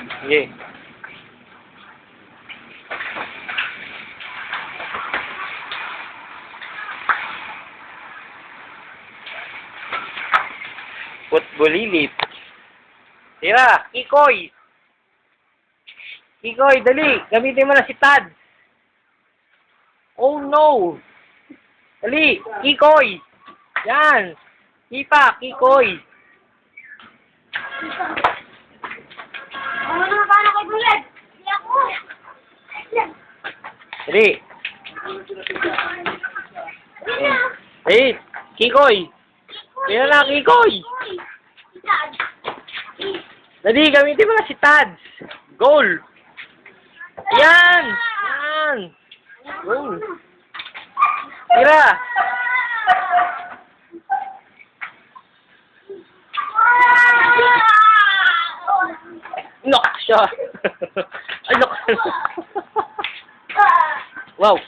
Sige. Putbulilit. Tira, Kikoy. Kikoy, dali. Gamitin mo na si Tad. Oh no. Dali, Kikoy. Yan. Ipa, Kikoy. Ano naman paano kay Bulad? Hindi ako. Dali. Dali, Kikoy. Tira na, Kikoy. Dali, gamitin mo na si Tad. Goal. Yan. Yan. Goal. Tira. Knock siya. Ay, knock. Wow.